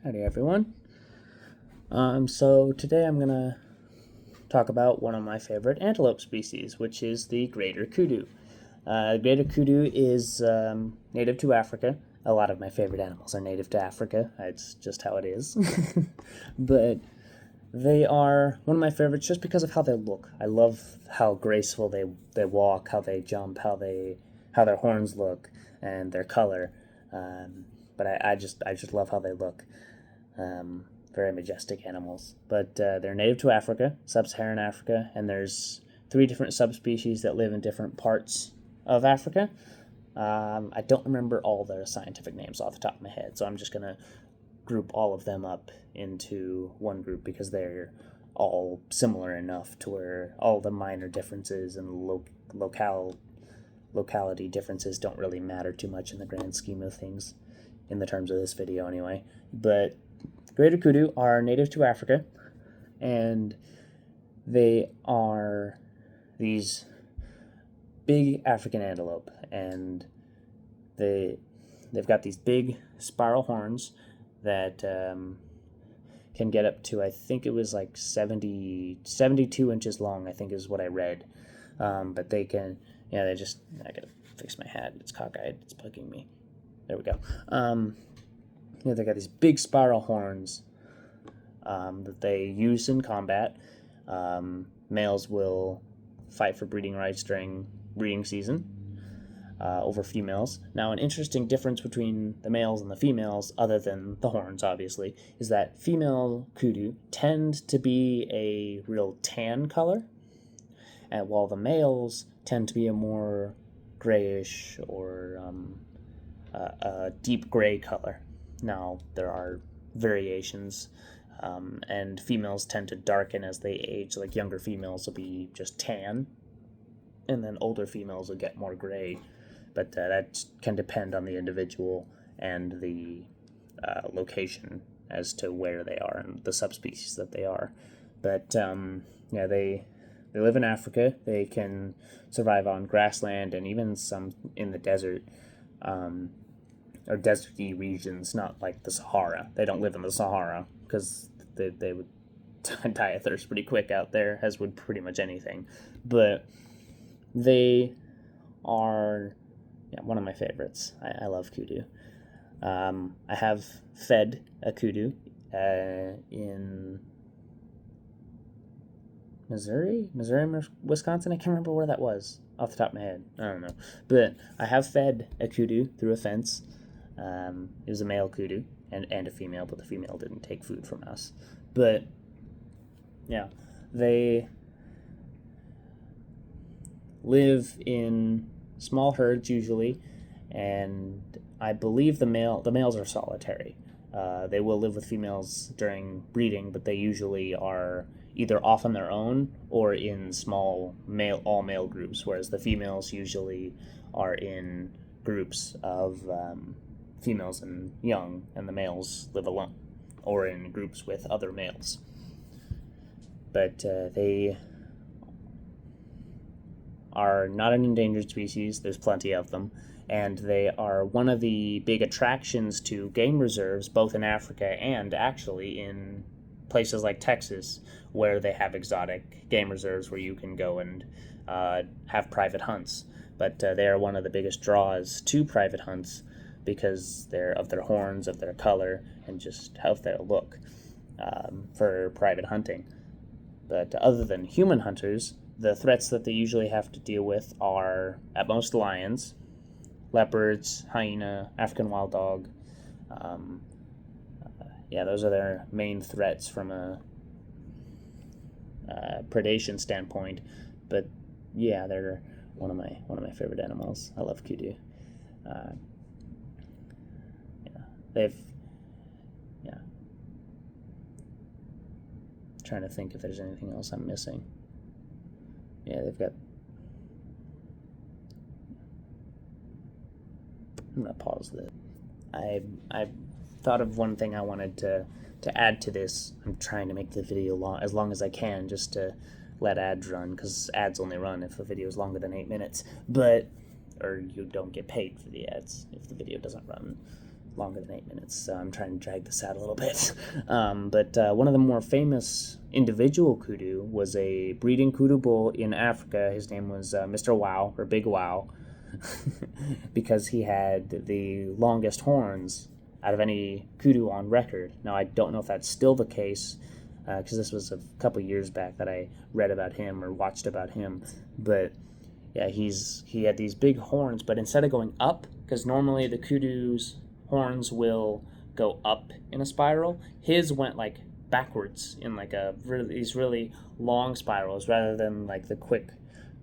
Howdy everyone. So today I'm gonna talk about one of my favorite antelope species, which is the greater kudu. Greater kudu is native to Africa. A lot of my favorite animals are native to Africa. It's just how it is. But they are one of my favorites just because of how they look. I love how graceful they walk, how they jump, how their horns look, and their color. But I just love how they look. Very majestic animals. But they're native to Africa, sub-Saharan Africa, and there's 3 different subspecies that live in different parts of Africa. I don't remember all their scientific names off the top of my head, so I'm just going to group all of them up into one group because they're all similar enough to where all the minor differences and locality differences don't really matter too much in the grand scheme of things, in the terms of this video anyway. But greater kudu are native to Africa, and they are these big African antelope, and they've got these big spiral horns that can get up to, I think it was like 72 inches long, I think is what I read. But they can, I gotta fix my hat, it's cockeyed, it's bugging me. There we go. They got these big spiral horns that they use in combat. Males will fight for breeding rights during breeding season over females. Now, an interesting difference between the males and the females, other than the horns, obviously, is that female kudu tend to be a real tan color, and while the males tend to be a more grayish or a deep gray color. Now, there are variations, and females tend to darken as they age. Like younger females will be just tan, and then older females will get more gray. But that can depend on the individual and the location as to where they are and the subspecies that they are. But they live in Africa. They can survive on grassland and even some in the desert. Or deserty regions, not like the Sahara. They don't live in the Sahara because they would die of thirst pretty quick out there, as would pretty much anything. But they are one of my favorites. I love kudu. I have fed a kudu in Missouri, Wisconsin. I can't remember where that was off the top of my head. I don't know. But I have fed a kudu through a fence. It was a male kudu and a female, but the female didn't take food from us. But they live in small herds usually, and I believe the males are solitary. They will live with females during breeding, but they usually are either off on their own or in small all male groups, whereas the females usually are in groups of females and young, and the males live alone or in groups with other males. But they are not an endangered species. There's plenty of them, and they are one of the big attractions to game reserves, both in Africa and actually in places like Texas, where they have exotic game reserves where you can go and have private hunts. But they are one of the biggest draws to private hunts because of their horns, of their color, and just of their look for private hunting. But other than human hunters, the threats that they usually have to deal with are, at most, lions, leopards, hyena, African wild dog. Those are their main threats from a predation standpoint. But they're one of my favorite animals. I love kudu. Trying to think if there's anything else I'm missing. They've got. I'm gonna pause this. I thought of one thing I wanted to add to this. I'm trying to make the video as long as I can, just to let ads run, because ads only run if the video is longer than 8 minutes. But or you don't get paid for the ads if the video doesn't run longer than 8 minutes, so I'm trying to drag this out a little bit. But one of the more famous individual kudu was a breeding kudu bull in Africa. His name was Mr. Wow, or Big Wow, because he had the longest horns out of any kudu on record. Now, I don't know if that's still the case, because this was a couple years back that I read about him or watched about him. But yeah, he had these big horns, but instead of going up, because normally the kudu's horns will go up in a spiral, his went like backwards in like these really long spirals rather than like the quick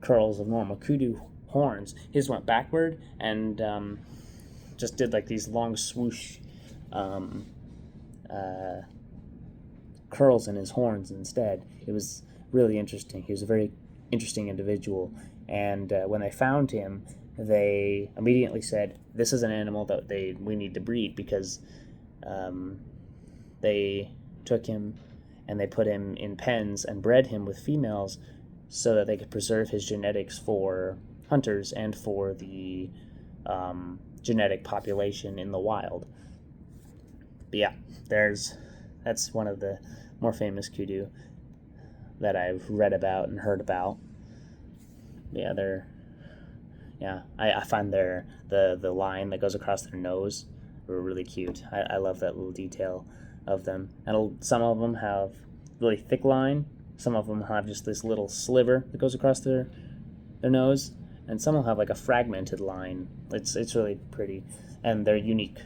curls of normal kudu horns. His went backward and just did like these long swoosh curls in his horns instead. It was really interesting. He was a very interesting individual, and when they found him, they immediately said, "This is an animal that we need to breed," because they took him and they put him in pens and bred him with females so that they could preserve his genetics for hunters and for the genetic population in the wild. But yeah, that's one of the more famous kudu that I've read about and heard about. I find the line that goes across their nose really cute. I love that little detail of them. And some of them have really thick line. Some of them have just this little sliver that goes across their nose, and some will have like a fragmented line. It's really pretty, and their unique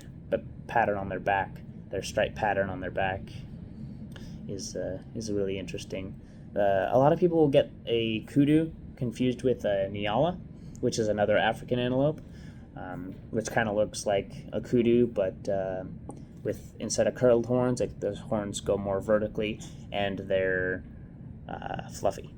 pattern on their back, their stripe pattern on their back, is really interesting. A lot of people will get a kudu confused with a nyala, which is another African antelope, which kind of looks like a kudu, but with instead of curled horns, like the horns go more vertically, and they're fluffy.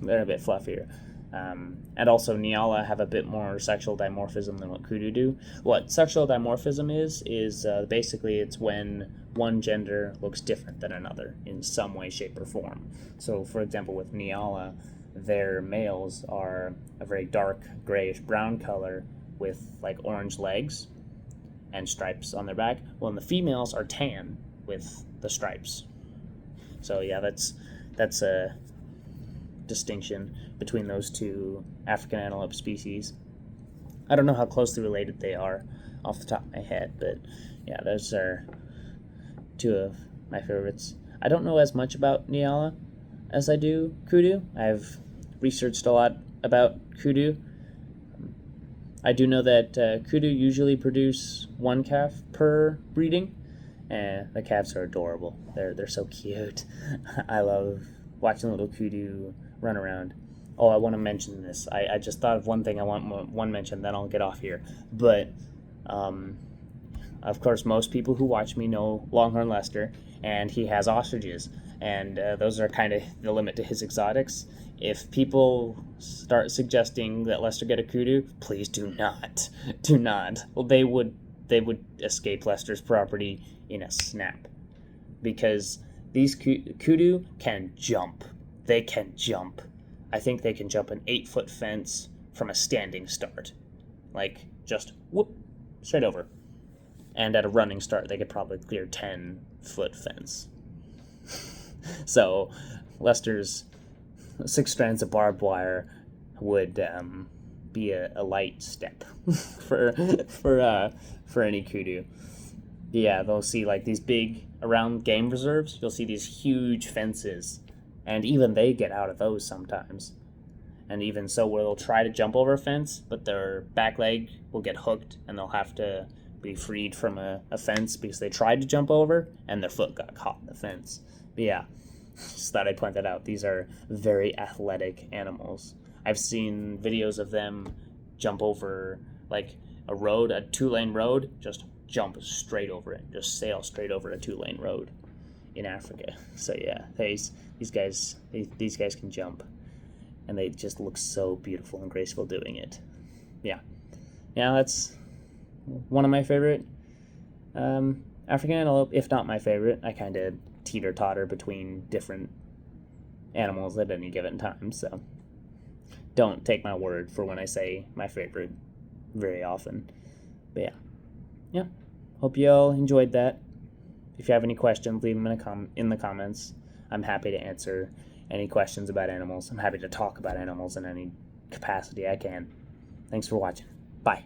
They're a bit fluffier. And also Nyala have a bit more sexual dimorphism than what kudu do. What sexual dimorphism is basically it's when one gender looks different than another in some way, shape, or form. So, for example, with Nyala, their males are a very dark grayish brown color with like orange legs and stripes on their back, while the females are tan with the stripes. So yeah, that's a distinction between those two African antelope species. I don't know how closely related they are off the top of my head, but yeah, those are two of my favorites. I don't know as much about Nyala as I do kudu. I've researched a lot about kudu. I do know that kudu usually produce one calf per breeding, and the calves are adorable. They're so cute. I love watching little kudu run around. Oh, I want to mention this. I just thought of one thing I want one mention, then I'll get off here. But, of course, most people who watch me know Longhorn Lester, and he has ostriches, and those are kind of the limit to his exotics. If people start suggesting that Lester get a kudu, please do not. Do not. Well, they would escape Lester's property in a snap, because these kudu can jump. They can jump. I think they can jump an 8-foot fence from a standing start. Like, just whoop, straight over. And at a running start, they could probably clear 10-foot fence. So, Lester's 6 strands of barbed wire would be a light step for any kudu. Yeah, they'll see like these big, around game reserves, you'll see these huge fences, and even they get out of those sometimes. And even so, where they'll try to jump over a fence, but their back leg will get hooked, and they'll have to be freed from a fence because they tried to jump over, and their foot got caught in the fence. But yeah, just thought I'd point that out. These are very athletic animals. I've seen videos of them jump over, like, a road, a 2-lane road, just jump straight over it, just sail straight over a 2-lane road in Africa. So yeah, these guys can jump, and they just look so beautiful and graceful doing it. Yeah, that's one of my favorite African antelope, if not my favorite. I kind of teeter-totter between different animals at any given time, so don't take my word for when I say my favorite very often. But yeah. hope you all enjoyed that. If you have any questions, leave them in the comments. I'm happy to answer any questions about animals. I'm happy to talk about animals in any capacity I can. Thanks for watching. Bye.